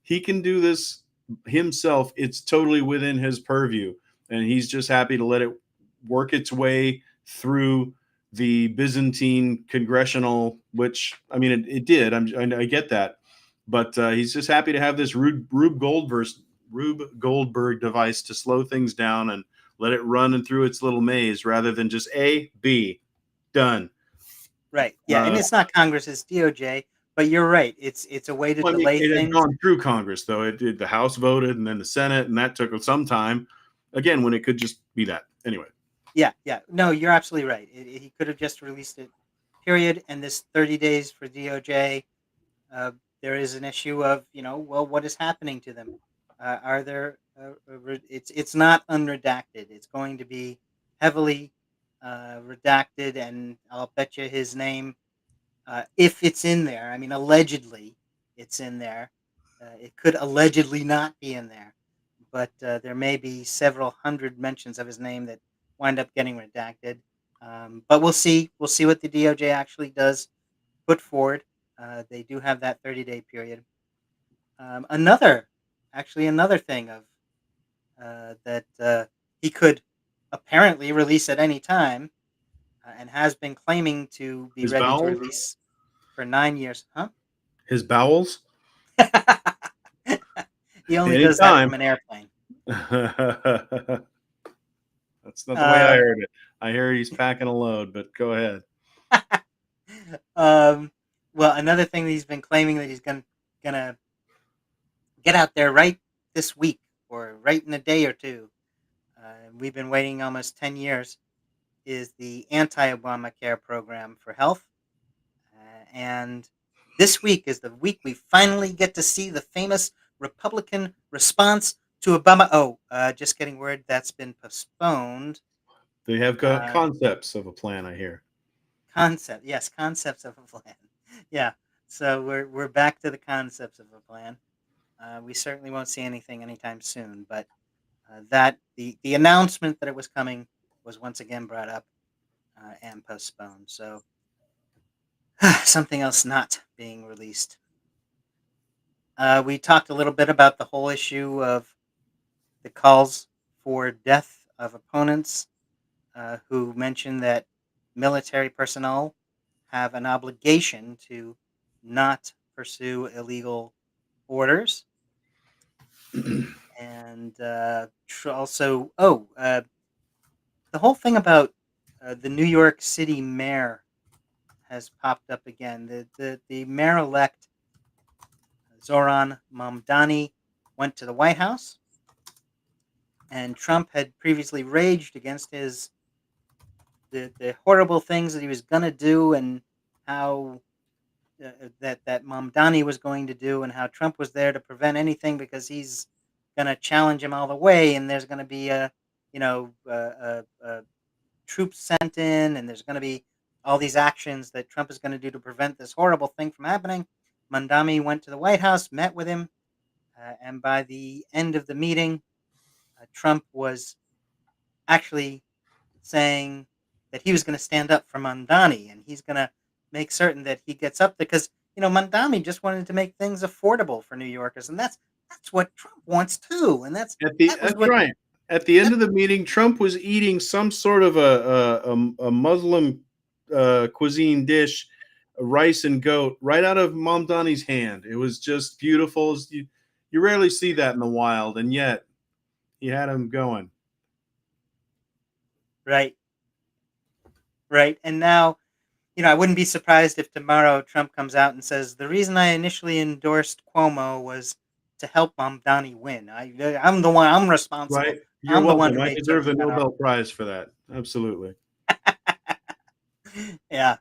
He he can do this himself. It's totally within his purview, and he's just happy to let it work its way through the Byzantine congressional. Which it did. I get that, but he's just happy to have this Rube Goldberg device to slow things down and let it run and through its little maze rather than just A B done. Right. Yeah, and Uh, it's not Congress, it's DOJ, but you're right. It's a way to Well, I mean, delay it had things. gone through Congress, though. It did. The House voted, and then the Senate, and that took some time. Again, when it could just be that. Anyway, Yeah, yeah. No, you're absolutely right. He could have just released it, period. And this 30 days for DOJ, uh, there is an issue of, well, what is happening to them? Are there? It's not unredacted. It's going to be heavily redacted, and I'll bet you his name, if it's in there. I mean, allegedly, it's in there. It could allegedly not be in there, but there may be several hundred mentions of his name that wind up getting redacted. But we'll see. We'll see what the DOJ actually does put forward. They do have that 30-day period. Another thing of that he could apparently release at any time, and has been claiming to be his ready to bowels, release for 9 years. Huh? his bowels, He only does that anytime. from an airplane. That's not the way I Um, heard it. I hear he's packing a load, but go ahead. um, well, another thing that he's been claiming that he's gonna get out there right this week or right in a day or two. We've been waiting almost 10 years. Is the anti-Obamacare program for health, and this week is the week we finally get to see the famous Republican response to Obama. Oh, just getting word that's been postponed. They have Uh, concepts of a plan, I hear. yes, concepts of a plan. Yeah, so we're back to the concepts of a plan. We certainly won't see anything anytime soon, but that the announcement that it was coming was once again brought up and postponed. So something else not being released. We talked a little bit about the whole issue of the calls for death of opponents, who mentioned that military personnel have an obligation to not pursue illegal orders. And also, the whole thing about the New York City mayor has popped up again. The mayor elect, Zoran Mamdani, went to the White House, and Trump had previously raged against the horrible things that he was going to do, and how that Mamdani was going to do, and how Trump was there to prevent anything because he's going to challenge him all the way, and there's going to be troops sent in, and there's going to be all these actions that Trump is going to do to prevent this horrible thing from happening. Mamdani went to the White House, met with him, and by the end of the meeting, Trump was actually saying that he was going to stand up for Mamdani, and he's going to make certain that he gets up there, because Mamdani just wanted to make things affordable for New Yorkers, and that's what Trump wants too, and that was That's what right. At the end that of the meeting, Trump was eating some sort of a Muslim cuisine dish, rice and goat, right out of Mom Donnie's hand. It was just beautiful. You rarely see that in the wild, and yet he had him going. right, right, and now. I wouldn't be surprised if tomorrow Trump comes out and says the reason I initially endorsed Cuomo was to help Mamdani win. I'm the one. I'm responsible. Right? You're I'm the one welcome. who I made deserve certain the he got off. Nobel Prize for that. Absolutely. Yeah.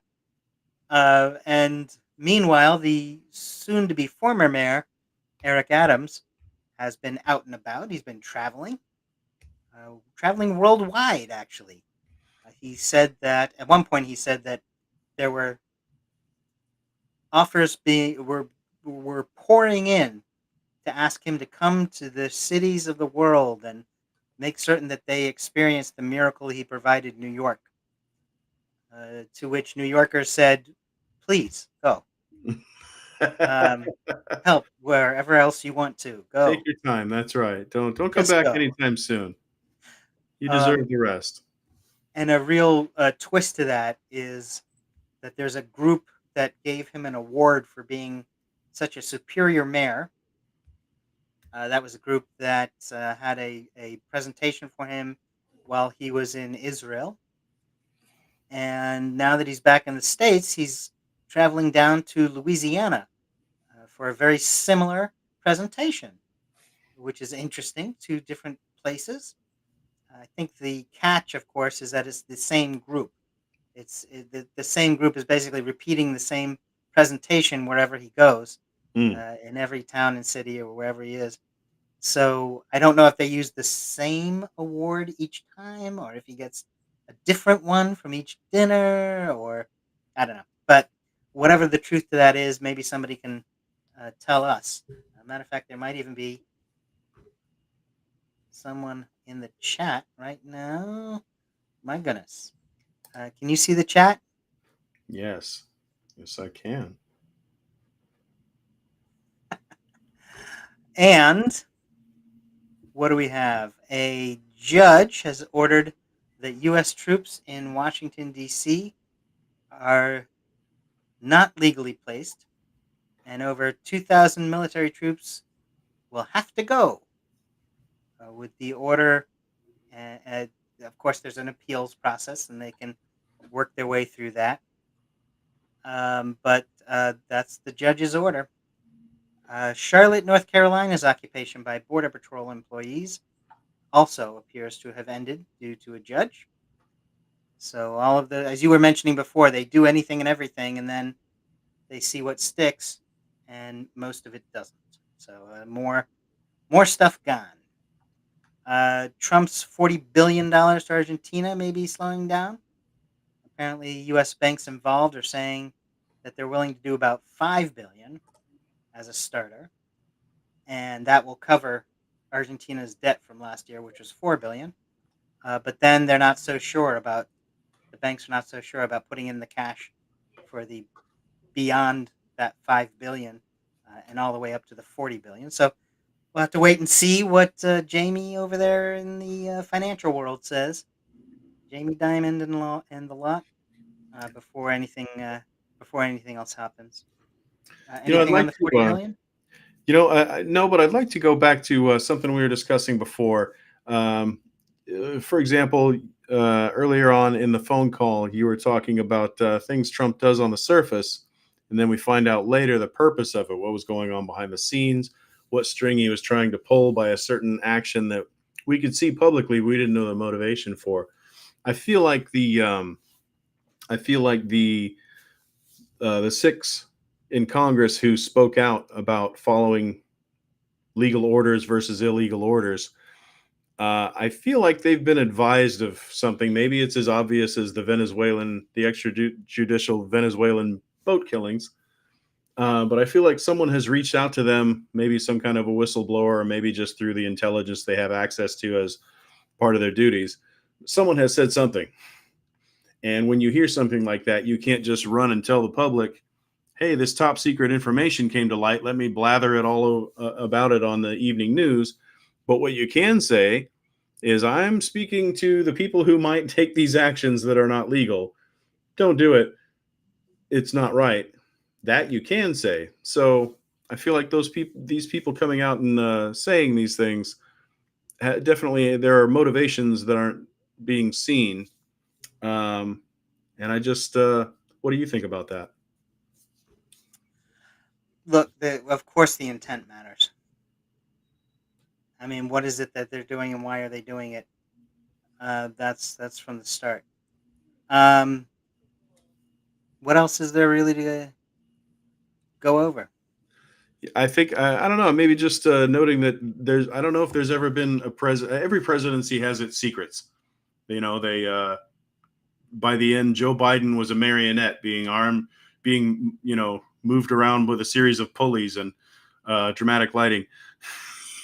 And meanwhile, the soon-to-be former mayor Eric Adams has been out and about. He's been traveling worldwide. Actually, he said that at one point he said that there were offers being were pouring in to ask him to come to the cities of the world and make certain that they experience the miracle he provided New York. To which New Yorkers said, "Please go, um, help wherever else you want to Take go. your time. That's right. Don't come Just back go." anytime soon. You deserve Um, the rest. and a real twist to that is that there's a group that gave him an award for being such a superior mayor. That was a group that had a presentation for him while he was in Israel. And now that he's back in the States, he's traveling down to Louisiana for a very similar presentation, which is interesting. Two different places. I think the catch, of course, is that it's the same group. The same group is basically repeating the same presentation wherever he goes, Mm. in every town and city or wherever he is. So I don't know if they use the same award each time or if he gets a different one from each dinner or I don't know. But whatever the truth to that is, maybe somebody can tell us. Matter of fact, there might even be someone in the chat right now. My goodness. Can you see the chat? Yes. Yes, I can. And what do we have? A judge has ordered that U.S. troops in Washington, D.C. are not legally placed, and over 2,000 military troops will have to go with the order. Uh, of course, there's an appeals process, and they can work their way through that. But that's the judge's order. Charlotte, North Carolina's occupation by Border Patrol employees also appears to have ended due to a judge. So all of the, as you were mentioning before, they do anything and everything, and then they see what sticks, and most of it doesn't. So more stuff gone. Trump's $40 billion to Argentina may be slowing down. Apparently, U.S. banks involved are saying that they're willing to do about $5 billion as a starter, and that will cover Argentina's debt from last year, which was $4 billion. But then they're not so sure about the banks are not so sure about putting in the cash for the beyond that $5 billion and all the way up to the $40 billion. So we'll have to wait and see what Jamie over there in the financial world says. Jamie Dimon and the lot before anything else happens. I'd Anything on like the to 40 billion? no, but I'd like to go back to something we were discussing before. Um, for example, earlier on in the phone call, you were talking about things Trump does on the surface, and then we find out later the purpose of it, what was going on behind the scenes, what string he was trying to pull by a certain action that we could see publicly, we didn't know the motivation for. I feel like the six in Congress who spoke out about following legal orders versus illegal orders. I feel like they've been advised of something. Maybe it's as obvious as the extrajudicial Venezuelan boat killings. But I feel like someone has reached out to them, maybe some kind of a whistleblower, or maybe just through the intelligence they have access to as part of their duties. Someone has said something. And when you hear something like that, you can't just run and tell the public, hey, this top secret information came to light. Let me blather it all about it on the evening news. But what you can say is, I'm speaking to the people who might take these actions that are not legal. Don't do it. It's not right. That you can say. So I feel like these people coming out and saying these things, definitely there are motivations that aren't being seen. Um, and what do you think about that? Look, of course the intent matters. I mean, what is it that they're doing and why are they doing it? That's from the start. Um, what else is there really to go over? I think I don't know. Maybe just noting that there's. I don't know if there's ever been a president. Every presidency has its secrets. They by the end, Joe Biden was a marionette, being armed, being moved around with a series of pulleys and dramatic lighting.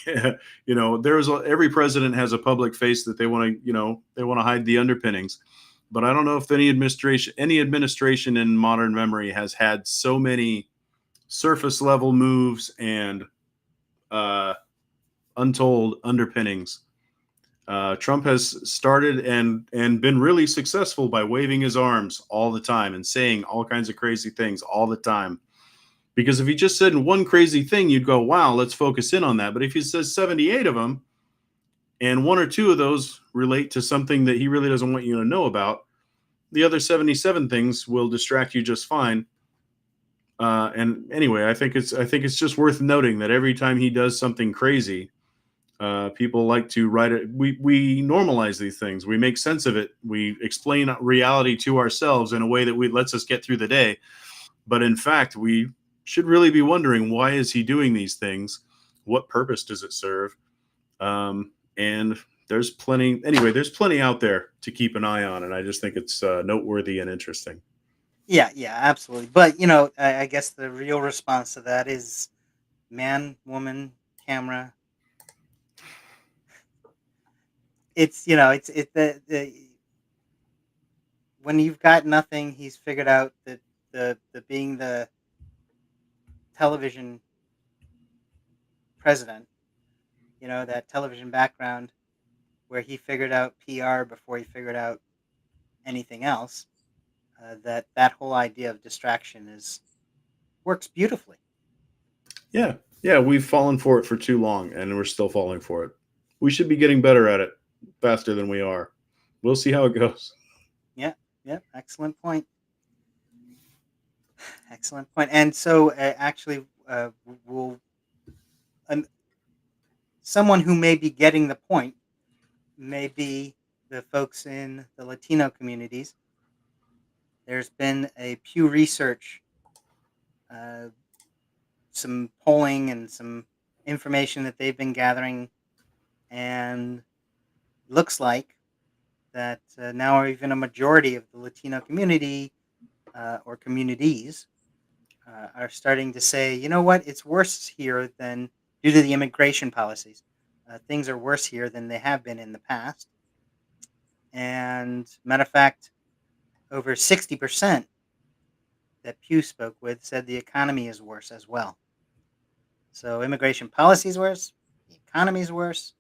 Every president has a public face that they want to, they want to hide the underpinnings. But I don't know if any administration in modern memory has had so many surface level moves and uh, untold underpinnings. Trump has started and been really successful by waving his arms all the time and saying all kinds of crazy things all the time. Because if he just said one crazy thing, you'd go, "Wow, let's focus in on that." But if he says 78 of them, and one or two of those relate to something that he really doesn't want you to know about, the other 77 things will distract you just fine. And anyway, I think it's just worth noting that every time he does something crazy, people like to write it. We normalize these things. We make sense of it. We explain reality to ourselves in a way that lets us get through the day. But in fact, we should really be wondering, why is he doing these things? What purpose does it serve? And there's plenty. Anyway, there's plenty out there to keep an eye on, and I just think it's noteworthy and interesting. Yeah, yeah, absolutely. But I guess the real response to that is man, woman, camera. It's it's the when you've got nothing, he's figured out that the being the television president, that television background where he figured out PR before he figured out anything else. That whole idea of distraction is works beautifully. Yeah, yeah, we've fallen for it for too long, and we're still falling for it. We should be getting better at it faster than we are. We'll see how it goes. Yeah, yeah, excellent point. Excellent point. And so, actually, will an, someone who may be getting the point may be the folks in the Latino communities. There's been a Pew Research, uh, some polling and some information that they've been gathering, and looks like that now even a majority of the Latino community or communities are starting to say, you know what, it's worse here than due to the immigration policies. Things are worse here than they have been in the past. And matter of fact, over 60% that Pew spoke with said the economy is worse as well. So immigration policy is worse, the economy is worse,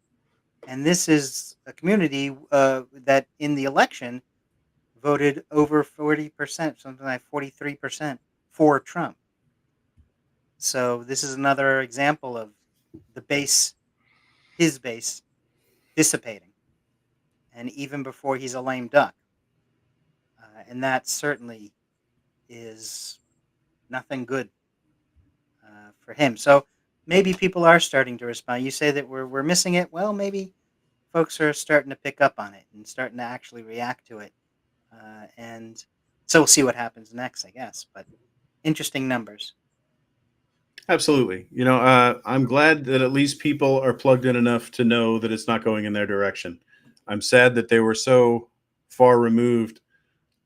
and this is a community that in the election voted over 40%, something like 43% for Trump. So this is another example of the base, his base, dissipating, and even before he's a lame duck, and that certainly is nothing good for him. So maybe people are starting to respond. You say that we're missing it. Well, maybe folks are starting to pick up on it and starting to actually react to it, and so we'll see what happens next, I guess. But interesting numbers. Absolutely. I'm glad that at least people are plugged in enough to know that it's not going in their direction. I'm sad that they were so far removed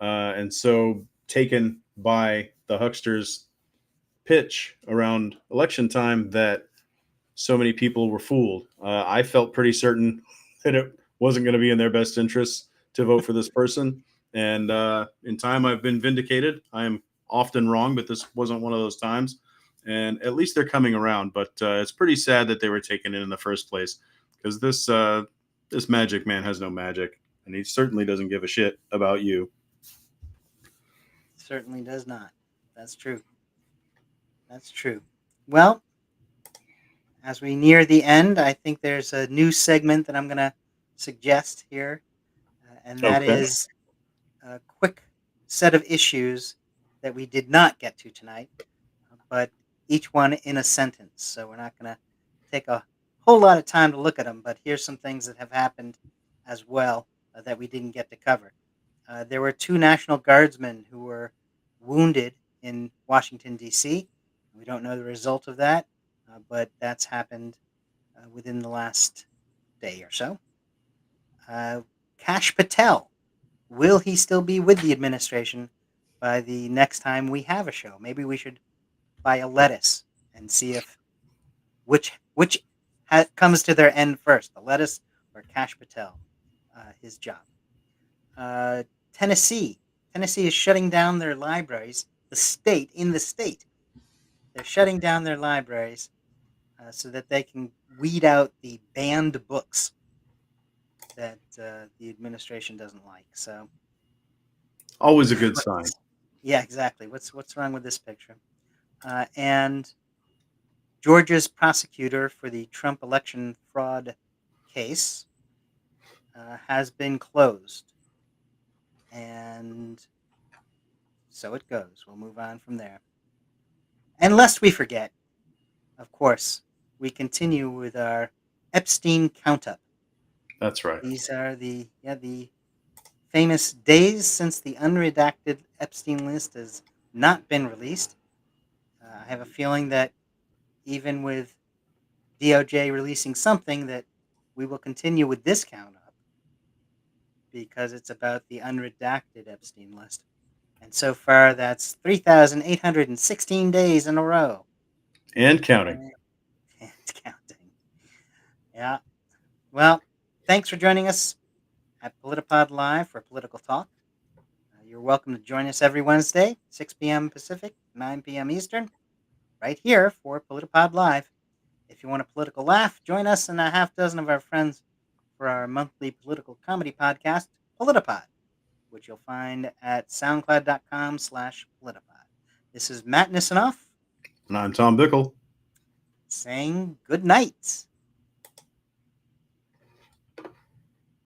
and so taken by the hucksters' pitch around election time that so many people were fooled. I felt pretty certain that it wasn't going to be in their best interests to vote for this person. And in time, I've been vindicated. I am often wrong, but this wasn't one of those times. And at least they're coming around. But it's pretty sad that they were taken in the first place, because this magic man has no magic, and he certainly doesn't give a shit about you. Certainly does not. That's true. That's true. Well, as we near the end, I think there's a new segment that I'm going to suggest here, and that Okay. is a quick set of issues that we did not get to tonight, but each one in a sentence. So we're not going to take a whole lot of time to look at them, but here's some things that have happened as well that we didn't get to cover. There were two National Guardsmen who were wounded in Washington, D.C. We don't know the result of that, but that's happened within the last day or so. Uh, Kash Patel, will he still be with the administration by the next time we have a show? Maybe we should buy a lettuce and see if which comes to their end first, the lettuce or Kash Patel, his job. Uh, Tennessee. Tennessee is shutting down their libraries. The state, they're shutting down their libraries so that they can weed out the banned books that the administration doesn't like. So, Always a good sign. yeah, exactly. What's wrong with this picture? And Georgia's prosecutor for the Trump election fraud case has been closed, and so it goes. We'll move on from there. And lest we forget, of course, we continue with our Epstein count up. That's right. These are the famous days since the unredacted Epstein list has not been released. I have a feeling that even with DOJ releasing something, that we will continue with this count up because it's about the unredacted Epstein list. And so far, that's 3,816 days in a row. And counting. And counting. Yeah. Well, thanks for joining us at PolitiPod Live for Political Talk. You're welcome to join us every Wednesday, 6 p.m. Pacific, 9 p.m. Eastern, right here for PolitiPod Live. If you want a political laugh, join us and a half dozen of our friends for our monthly political comedy podcast, PolitiPod, which you'll find at soundcloud.com/PolitiPod. This is Matt Nisanoff And I'm Tom Bickle. saying good night.